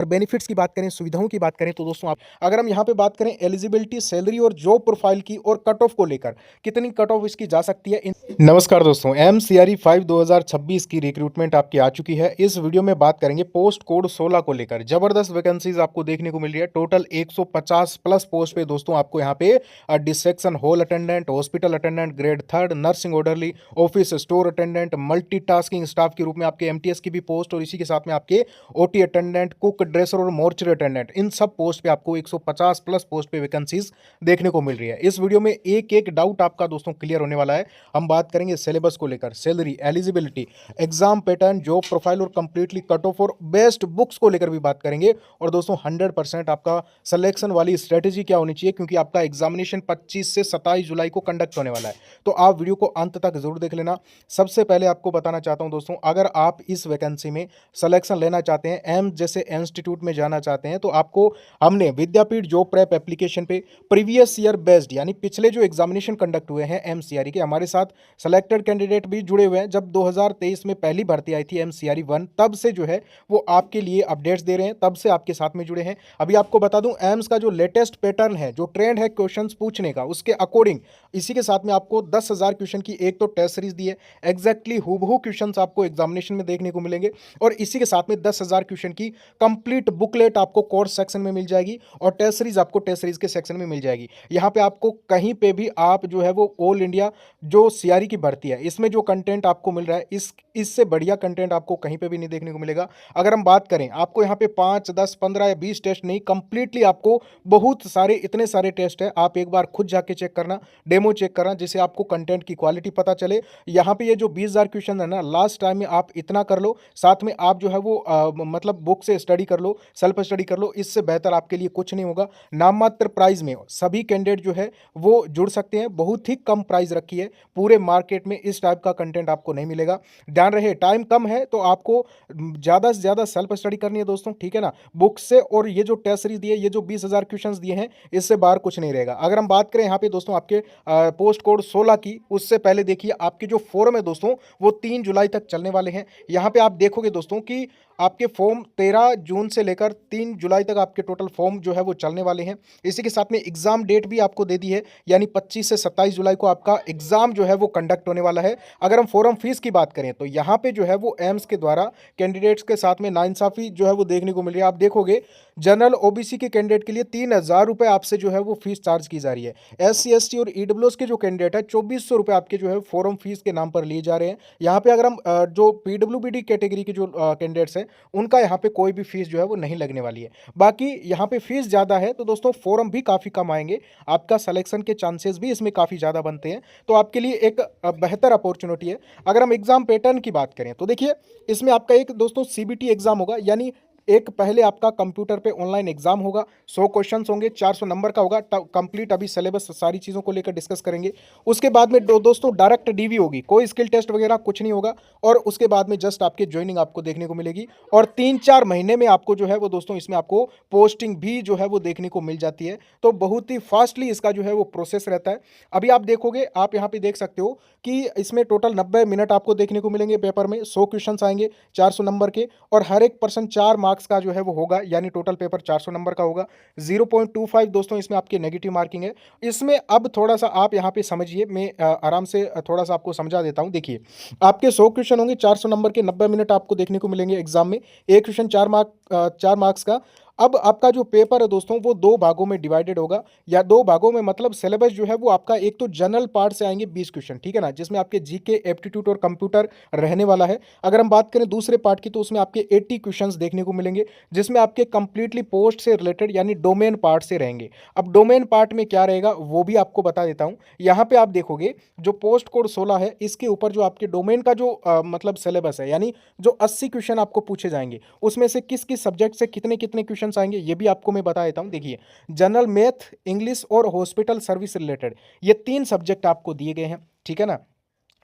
और बेनिफिट्स की बात करें, सुविधाओं की बात करें तो दोस्तों आप अगर हम यहाँ पे बात करें एलिजिबिलिटी, सैलरी और जॉब प्रोफाइल की और कट ऑफ को लेकर कितनी कट ऑफ इसकी जा सकती है। नमस्कार दोस्तों, MCRE 5 2026 की रिक्रूटमेंट आपकी आ चुकी है। इस वीडियो में बात करेंगे पोस्ट कोड 16 को लेकर। जबरदस्त वैकेंसीज आपको देखने को मिल रही है। टोटल 150 प्लस पोस्ट पे दोस्तों आपको यहाँ पे dissection hall attendant, hospital attendant, grade 3, nursing orderly, office store attendant, multitasking staff के रूप में आपके MTS की भी पोस्ट और इसी के साथ में आपके OT अटेंडेंट, कुक, ड्रेसर और मोर्चरी अटेंडेंट, इन सब पोस्ट पे आपको 150 प्लस पोस्ट पे वैकेंसीज देखने को मिल रही है। इस वीडियो में एक एक डाउट आपका दोस्तों क्लियर होने वाला है। हम बात करेंगे सिलेबस को लेकर, salary, eligibility, exam pattern, job profile और कंप्लीटली कट ऑफ और बेस्ट बुक्स को लेकर भी बात करेंगे। और दोस्तों 100% आपका सिलेक्शन वाली स्ट्रेटेजी क्या होनी चाहिए, क्योंकि आपका एग्जामिनेशन 25 से 27 जुलाई को कंडक्ट होने वाला है। तो आप वीडियो को अंत तक जरूर देख लेना। सबसे पहले आपको बताना चाहता हूं दोस्तों, अगर आप इस वैकेंसी में सिलेक्शन लेना चाहते हैं, एम्स जैसे इंस्टीट्यूट में जाना चाहते हैं, तो आपको हमने विद्यापीठ जॉब प्रेप एप्लीकेशन पे प्रीवियस ईयर बेस्ड यानी पिछले जो एग्जामिनेशन कंडक्ट हुए हैं MCRE के, हमारे साथ सेलेक्टेड कैंडिडेट भी जुड़े हुए हैं। जब 2023 में पहली भर्ती आई थी MCRE 1, तब से जो है वो आपके लिए अपडेट्स दे रहे हैं, तब से आपके साथ में जुड़े हैं। अभी आपको बता दूं, एम्स का जो लेटेस्ट पैटर्न है, जो ट्रेंड है क्वेश्चंस पूछने का, उसके अकॉर्डिंग इसी के साथ में आपको 10,000 क्वेश्चन की एक तो टेस्ट सीरीज दी है। एग्जैक्टली हूबहू क्वेश्चंस आपको एग्जामिनेशन में देखने को मिलेंगे और इसी के साथ में 10,000 क्वेश्चन की कंप्लीट बुकलेट आपको कोर्स सेक्शन में मिल जाएगी और टेस्ट सीरीज आपको टेस्ट सीरीज के सेक्शन में मिल जाएगी। यहाँ पे आपको कहीं पे भी आप जो है वो ऑल इंडिया जो CRE की भर्ती है, इसमें जो कंटेंट आपको मिल रहा है, इससे बढ़िया कंटेंट आपको कहीं पे भी नहीं देखने को मिलेगा। अगर हम बात करें, आपको यहाँ पे 5, 10, 15 या 20 टेस्ट नहीं, कंप्लीटली आपको बहुत सारे, इतने सारे टेस्ट है। आप एक बार खुद जाके चेक करना, डेमो चेक करना, जिससे आपको कंटेंट की क्वालिटी पता चले। यहाँ पे ये जो 20,000 क्वेश्चन है ना, लास्ट टाइम में आप इतना कर लो, साथ में आप जो है वो मतलब बुक से स्टडी कर लो, सेल्फ स्टडी कर लो, इससे बेहतर आपके लिए कुछ नहीं होगा। नाम मात्र प्राइस में सभी कैंडिडेट जो है वो जुड़ सकते हैं। बहुत ही कम प्राइस रखी है, पूरे मार्केट में इस टाइप का कंटेंट आपको नहीं मिलेगा। ध्यान रहे, टाइम कम है तो आपको ज़्यादा से ज़्यादा सेल्फ स्टडी करनी है दोस्तों, ठीक है ना, बुक से। और ये जो टेस्ट सीरीज दी है, ये जो 20,000 क्वेश्चंस दिए हैं, इससे बाहर कुछ नहीं रहेगा। अगर हम बात करें यहाँ पे दोस्तों आपके पोस्ट कोड 16 की, उससे पहले देखिए आपके जो फोरम है दोस्तों, वो 3 जुलाई तक चलने वाले हैं। यहाँ पे आप देखोगे दोस्तों कि आपके फॉर्म 13 जून से लेकर 3 जुलाई तक आपके टोटल फॉर्म जो है वो चलने वाले हैं। इसी के साथ में एग्जाम डेट भी आपको दे दी है, यानी 25 से 27 जुलाई को आपका एग्जाम जो है वो कंडक्ट होने वाला है। अगर हम फॉर्म फीस की बात करें तो यहाँ पे जो है वो एम्स के द्वारा कैंडिडेट्स के साथ में नाइंसाफी जो है वो देखने को मिल रही है। आप देखोगे जनरल OBC के कैंडिडेट के लिए 3,000 रुपये आपसे जो है वो फीस चार्ज की जा रही है। SC ST और EWS के जो कैंडिडेट है, 2,400 रुपये आपके जो है फॉर्म फीस के नाम पर लिए जा रहे हैं। यहाँ पे अगर हम जो PWBD कैटेगरी के जो कैंडिडेट्स हैं, उनका यहाँ पे कोई भी फीस जो है वो नहीं लगने वाली है। बाकी यहाँ पे फीस ज़्यादा है तो दोस्तों फॉर्म भी काफ़ी कम आएंगे, आपका सिलेक्शन के चांसेस भी इसमें काफ़ी ज़्यादा बनते हैं। तो आपके लिए एक बेहतर अपॉर्चुनिटी है। अगर हम एग्जाम पैटर्न की बात करें तो देखिए, इसमें आपका एक दोस्तों CBT एग्जाम होगा, यानी एक पहले आपका कंप्यूटर पे ऑनलाइन एग्जाम होगा। 100 क्वेश्चंस होंगे, 400 नंबर का होगा कंप्लीट। अभी सिलेबस सारी चीज़ों को लेकर डिस्कस करेंगे। उसके बाद में दोस्तों डायरेक्ट DV होगी, कोई स्किल टेस्ट वगैरह कुछ नहीं होगा। और उसके बाद में जस्ट आपके ज्वाइनिंग आपको देखने को मिलेगी और 3-4 महीने में आपको जो है वो दोस्तों इसमें आपको पोस्टिंग भी जो है वो देखने को मिल जाती है। तो बहुत ही फास्टली इसका जो है वो प्रोसेस रहता है। अभी आप देखोगे, आप यहाँ पे देख सकते हो कि इसमें टोटल 90 मिनट आपको देखने को मिलेंगे। पेपर में 100 क्वेश्चन आएंगे 400 नंबर के और हर एक पर्सन 4 मार्क्स का जो है वो होगा, यानी टोटल पेपर 400 नंबर का होगा। 0.25 दोस्तों इसमें आपकी नेगेटिव मार्किंग है। इसमें अब थोड़ा सा आप यहाँ पे समझिए, मैं आराम से थोड़ा सा आपको समझा देता हूँ। देखिए, आपके 100 क्वेश्चन होंगे, 400 नंबर के, 90 मिनट आपको देखने को मिलेंगे एग्जाम में। एक क्वेश्चन 4 मार्क्स का। अब आपका जो पेपर है दोस्तों वो 2 भागों में डिवाइडेड होगा, या 2 भागों में मतलब सिलेबस जो है वो आपका, एक तो जनरल पार्ट से आएंगे 20 क्वेश्चन, ठीक है ना, जिसमें आपके GK, एप्टीट्यूड और कंप्यूटर रहने वाला है। अगर हम बात करें दूसरे पार्ट की तो उसमें आपके 80 क्वेश्चंस देखने को मिलेंगे, जिसमें आपके कंप्लीटली पोस्ट से रिलेटेड यानी डोमेन पार्ट से रहेंगे। अब डोमेन पार्ट में क्या रहेगा वो भी आपको बता देता हूं। यहाँ पे आप देखोगे जो पोस्ट कोड 16 है, इसके ऊपर जो आपके डोमेन का जो मतलब सिलेबस है, यानी जो 80 क्वेश्चन आपको पूछे जाएंगे, उसमें से किस किस सब्जेक्ट से कितने कितने क्वेश्चन आएंगे ये भी आपको मैं बता देता हूं। देखिए, जनरल, मैथ, इंग्लिश और हॉस्पिटल सर्विस रिलेटेड, ये 3 सब्जेक्ट आपको दिए गए हैं, ठीक है ना।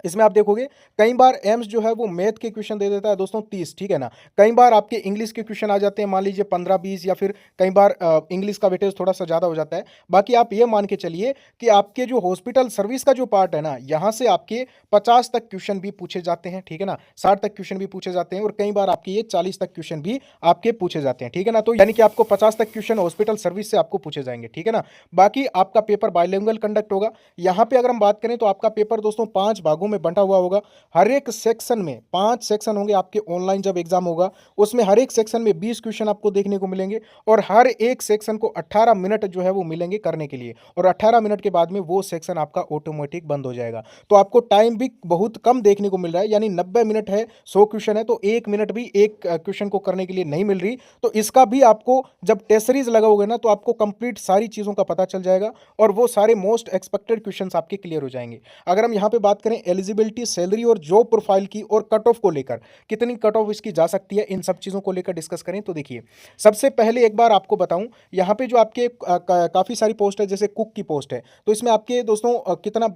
इसमें आप देखोगे कई बार एम्स जो है वो मैथ के क्वेश्चन दे देता है दोस्तों 30, ठीक है ना। कई बार आपके इंग्लिश के क्वेश्चन आ जाते हैं, मान लीजिए 15-20, या फिर कई बार इंग्लिश का वेटेज थोड़ा सा ज़्यादा हो जाता है। बाकी आप ये मान के चलिए कि आपके जो हॉस्पिटल सर्विस का जो पार्ट है ना, यहाँ से आपके 50 तक क्वेश्चन भी पूछे जाते हैं, ठीक है ना। 60 तक क्वेश्चन भी पूछे जाते हैं, और कई बार आपके ये 40 तक क्वेश्चन भी आपके पूछे जाते हैं, ठीक है ना। तो यानी कि आपको 50 तक क्वेश्चन हॉस्पिटल सर्विस से आपको पूछे जाएंगे, ठीक है ना। बाकी आपका पेपर बाइलिंगुअल कंडक्ट होगा। यहाँ पे अगर हम बात करें तो आपका पेपर दोस्तों 5 भागों में बंटा हुआ होगा। हर एक सेक्शन में 5 सेक्शन होंगे आपके। ऑनलाइन जब एग्जाम होगा उसमें हर एक सेक्शन में 20 क्वेश्चन आपको देखने को मिलेंगे, और हर एक सेक्शन को 18 मिनट जो है वो मिलेंगे करने के लिए, और 18 मिनट के बाद में वो सेक्शन आपका ऑटोमेटिक बंद हो जाएगा। तो आपको टाइम भी बहुत कम देखने को मिल रहा है, यानी 90 मिनट है, 100 क्वेश्चन है, तो 1 मिनट भी एक क्वेश्चन को करने के लिए नहीं मिल रही। तो इसका भी आपको जब टेस्ट सीरीज लगाओगे ना, तो आपको कंप्लीट सारी चीज़ों का पता चल जाएगा, और वो सारे मोस्ट एक्सपेक्टेड क्वेश्चंस आपके क्लियर हो जाएंगे। अगर हम यहाँ पे बात करें एलिजिबिलिटी, सैलरी और जॉब प्रोफाइल की, और कट ऑफ को लेकर, कितनी कट ऑफ इसकी जा सकती है, इन सब चीज़ों को लेकर डिस्कस करें तो देखिए, सबसे पहले एक बार आपको बताऊं, यहाँ पे जो आपके काफ़ी सारी पोस्ट है, जैसे कुक की पोस्ट है, तो इसमें आपके दोस्तों कितना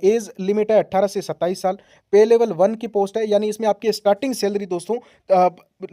एज लिमिट है, 18 से 27 साल। पे लेवल 1 की पोस्ट है, यानी इसमें आपकी स्टार्टिंग सैलरी दोस्तों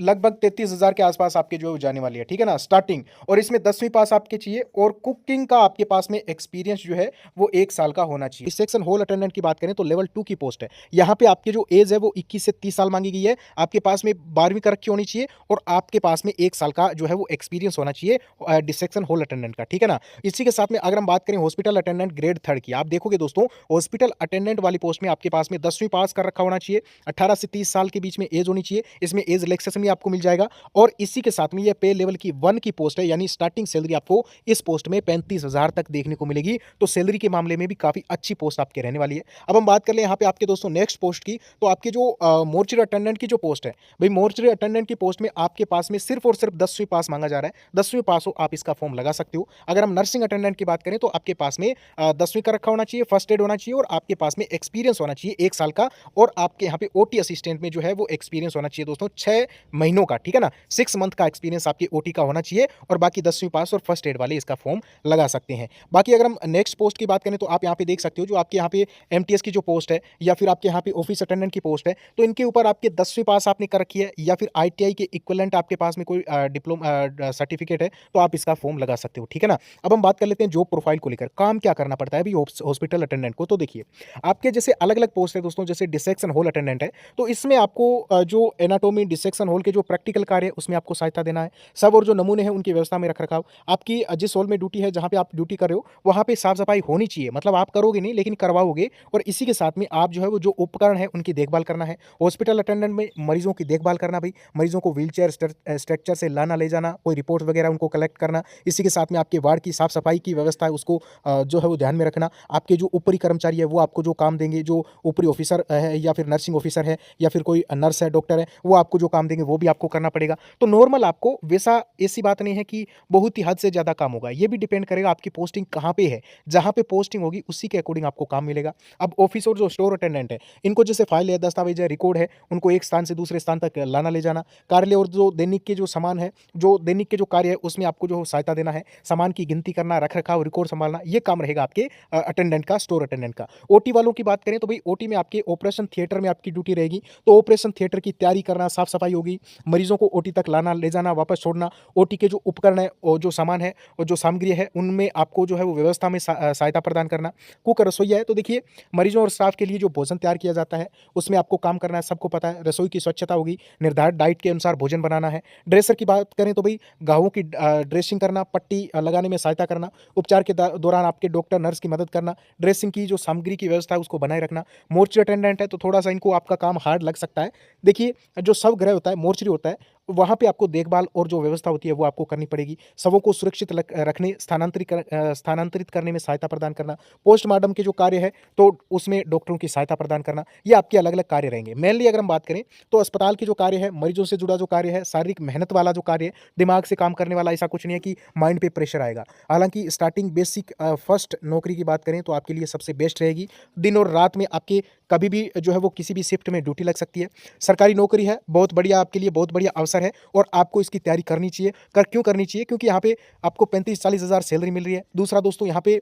लगभग 33,000 के आसपास आपके जो जाने वाली है, ठीक है ना, स्टार्टिंग। और इसमें 10वीं पास आपके चाहिए, और कुकिंग का आपके पास में एक्सपीरियंस जो है वो 1 साल का होना चाहिए। सेक्शन हॉल अटेंडेंट की बात करें तो लेवल 2 की पोस्ट है। यहाँ पे आपकी जो एज है वो 21 से 30 साल मांगी गई है। आपके पास में 12वीं कर रखी होनी चाहिए, और आपके पास में 1 साल का जो है वो एक्सपीरियंस होना चाहिए डिसेक्शन हॉल अटेंडेंट का, ठीक है ना। इसी के साथ में अगर हम बात करें हॉस्पिटल अटेंडेंट ग्रेड 3 की, आप देखोगे दोस्तों हॉस्पिटल अटेंडेंट वाली पोस्ट में आपके पास में 10वीं पास कर रखा होना चाहिए, 18 से 30 साल के बीच में एज होनी चाहिए। इसमें एज रिलैक्सेशन भी आपको मिल जाएगा, और इसी के साथ में ये पे लेवल की 1 की पोस्ट है, यानी स्टार्टिंग सैलरी आपको इस पोस्ट में 35,000 तक देखने को मिलेगी। तो सैलरी के मामले में भी काफी अच्छी पोस्ट आपके रहने वाली है। अब हम बात कर ले यहाँ पे आपके दोस्तों नेक्स्ट पोस्ट की, तो आपके जो मोर्चरी अटेंडेंट की जो पोस्ट है, भाई मोर्चरी अटेंडेंट की पोस्ट में आपके पास में सिर्फ और सिर्फ 10वीं पास मांगा जा रहा है। 10वीं पास हो आप इसका फॉर्म लगा सकते हो। अगर हम नर्सिंग अटेंडेंट की बात करें तो आपके पास में 10वीं का रखा होना चाहिए, फर्स्ट एड होना चाहिए, और आपके पास में एक्सपीरियंस होना चाहिए 1 साल का, और आपके यहाँ पे ओटी असिस्टेंट में जो है वो एक्सपीरियंस होना चाहिए दोस्तों 6 महीनों का, ठीक है ना। 6 मंथ का एक्सपीरियंस आपकी ओटी का होना चाहिए, और बाकी 10वीं पास और फर्स्ट एड वाले इसका फॉर्म लगा सकते हैं। बाकी अगर हम नेक्स्ट पोस्ट की बात करें तो आप यहाँ पे देख सकते हो जो आपके यहाँ पे एमटीएस की जो पोस्ट है, या फिर आपके यहाँ पे ऑफिस अटेंडेंट की पोस्ट है, तो इनके ऊपर आपके 10वीं पास आपने कर रखी है, या फिर आईटीआई के इक्विवेलेंट आपके पास में कोई डिप्लोमा सर्टिफिकेट है, तो आप इसका फॉर्म लगा सकते हो, ठीक है ना। अब हम बात कर लेते हैं जॉब प्रोफाइल को लेकर, काम क्या करना पड़ता है अभी हॉस्पिटल अटेंडेंट को। तो देखिए आपके जैसे अलग अलग पोस्ट है दोस्तों, जैसे डिसेक्शन हॉल अटेंडेंट है, तो इसमें आपको जो एनाटोमी डिसेक्शन हॉल के जो प्रैक्टिकल कार्य है उसमें आपको सहायता देना है। सब और जो नमूने हैं उनकी व्यवस्था में रख रखाव, आपकी जिस हॉल में ड्यूटी है, जहाँ पे आप ड्यूटी कर रहे हो, वहाँ पे साफ सफाई होनी चाहिए, मतलब आप करोगे नहीं लेकिन करवाओगे। और इसी के साथ में आप जो है वो जो उपकरण है उनकी देखभाल करना है। हॉस्पिटल अटेंडेंट में मरीजों की देखभाल करना, भाई मरीजों को व्हीलचेयर स्ट्रेचर से लाना ले जाना, कोई रिपोर्ट वगैरह उनको कलेक्ट करना। इसी के साथ में आपके वार्ड की साफ सफाई की व्यवस्था है उसको जो है वो ध्यान में रखना। आपके जो ऊपरी कर्मचारी है वो आपको जो काम देंगे, जो ऊपरी ऑफिसर है या फिर नर्सिंग ऑफिसर है या फिर कोई नर्स है, डॉक्टर है, वो आपको जो काम देंगे वो भी आपको करना पड़ेगा। तो नॉर्मल आपको वैसा ऐसी बात नहीं है कि बहुत ही हद से ज़्यादा काम होगा, ये भी डिपेंड करेगा आपकी पोस्टिंग कहाँ पे है। जहाँ पे पोस्टिंग होगी उसी के अकॉर्डिंग आपको काम मिलेगा। अब ऑफिस और जो स्टोर अटेंडेंट है, इनको जैसे फाइल है, दस्तावेज है, रिकॉर्ड है, उनको एक स्थान से दूसरे स्थान तक लाना ले जाना। कार्यालय और जो दैनिक के जो सामान है, जो दैनिक के जो कार्य है उसमें आपको जो सहायता देना है, सामान की गिनती करना, रख रखाव, रिकॉर्ड संभालना, ये काम रहेगा आपके अटेंडेंट का, स्टोर अटेंडेंट का। ओटी वालों की बात करें तो भाई ओटी में आपके ऑपरेशन थिएटर में आपकी ड्यूटी रहेगी, तो ऑपरेशन थिएटर की तैयारी करना, साफ सफाई होगी, मरीजों को ओटी तक लाना ले जाना, वापस छोड़ना, ओटी के जो उपकरण है और जो सामान है और जो सामग्री है उनमें आपको जो है वो व्यवस्था में सहायता प्रदान करना। कुक रसोईया है, तो देखिए मरीजों और स्टाफ के लिए जो भोजन तैयार किया जाता है उसमें आपको काम करना है, सबको पता है। रसोई की स्वच्छता होगी, निर्धारित डाइट के अनुसार भोजन बनाना है। ड्रेसर की बात करें तो भाई घावों की ड्रेसिंग करना, पट्टी लगाने में सहायता करना, उपचार के दौरान आपके डॉक्टर नर्स की मदद करना, ड्रेसिंग की जो सामग्री की व्यवस्था है उसको बनाए रखना। मोर्चरी अटेंडेंट है तो थोड़ा सा इनको आपका काम हार्ड लग सकता है। देखिए जो शवगृह होता है, मोर्चरी होता है, वहाँ पे आपको देखभाल और जो व्यवस्था होती है वो आपको करनी पड़ेगी। शवों को सुरक्षित रखने, स्थानांतरित करने में सहायता प्रदान करना। पोस्टमार्टम के जो कार्य है तो उसमें डॉक्टरों की सहायता प्रदान करना। ये आपके अलग अलग कार्य रहेंगे। मेनली अगर हम बात करें तो अस्पताल के जो कार्य है, मरीजों से जुड़ा जो कार्य है, शारीरिक मेहनत वाला जो कार्य है, दिमाग से काम करने वाला, ऐसा कुछ नहीं है कि माइंड पे प्रेशर आएगा। हालांकि स्टार्टिंग बेसिक फर्स्ट नौकरी की बात करें तो आपके लिए सबसे बेस्ट रहेगी। दिन और रात में आपके कभी भी जो है वो किसी भी शिफ्ट में ड्यूटी लग सकती है। सरकारी नौकरी है, बहुत बढ़िया, आपके लिए बहुत बढ़िया अवसर है और आपको इसकी तैयारी करनी चाहिए। क्यों करनी चाहिए? क्योंकि यहाँ पे आपको 35-40 हज़ार सैलरी मिल रही है। दूसरा दोस्तों, यहाँ पे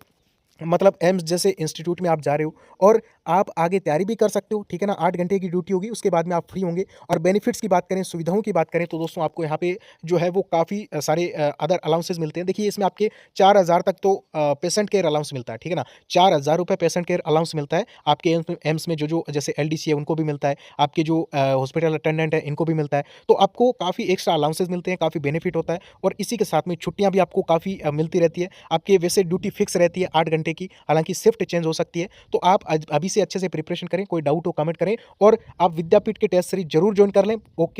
मतलब एम्स जैसे इंस्टीट्यूट में आप जा रहे हो और आप आगे तैयारी भी कर सकते हो, ठीक है ना? 8 घंटे की ड्यूटी होगी, उसके बाद में आप फ्री होंगे। और बेनिफिट्स की बात करें, सुविधाओं की बात करें तो दोस्तों आपको यहाँ पे जो है वो काफ़ी सारे अदर अलाउंसेस मिलते हैं। देखिए इसमें आपके 4000 तक तो पेशेंट केयर अलाउंस मिलता है, ठीक है ना? ₹4000 पेशेंट केयर अलाउंस मिलता है। आपके एम्स में जो-जो जैसे एलडीसी है उनको भी मिलता है, आपके जो हॉस्पिटल अटेंडेंट है इनको भी मिलता है। तो आपको काफ़ी एक्स्ट्रा अलाउंसेस मिलते हैं, काफ़ी बेनिफिट होता है और इसी के साथ में छुट्टियाँ भी आपको काफ़ी मिलती रहती है। आपकी वैसे ड्यूटी फिक्स रहती है 8 घंटे की, हालाँकि शिफ्ट चेंज हो सकती है। तो आप अभी से अच्छे से प्रिपरेशन करें, कोई डाउट हो कमेंट करें और आप विद्यापीठ के टेस्ट सीरीज़ ज़रूर जॉइन कर लें। ओके।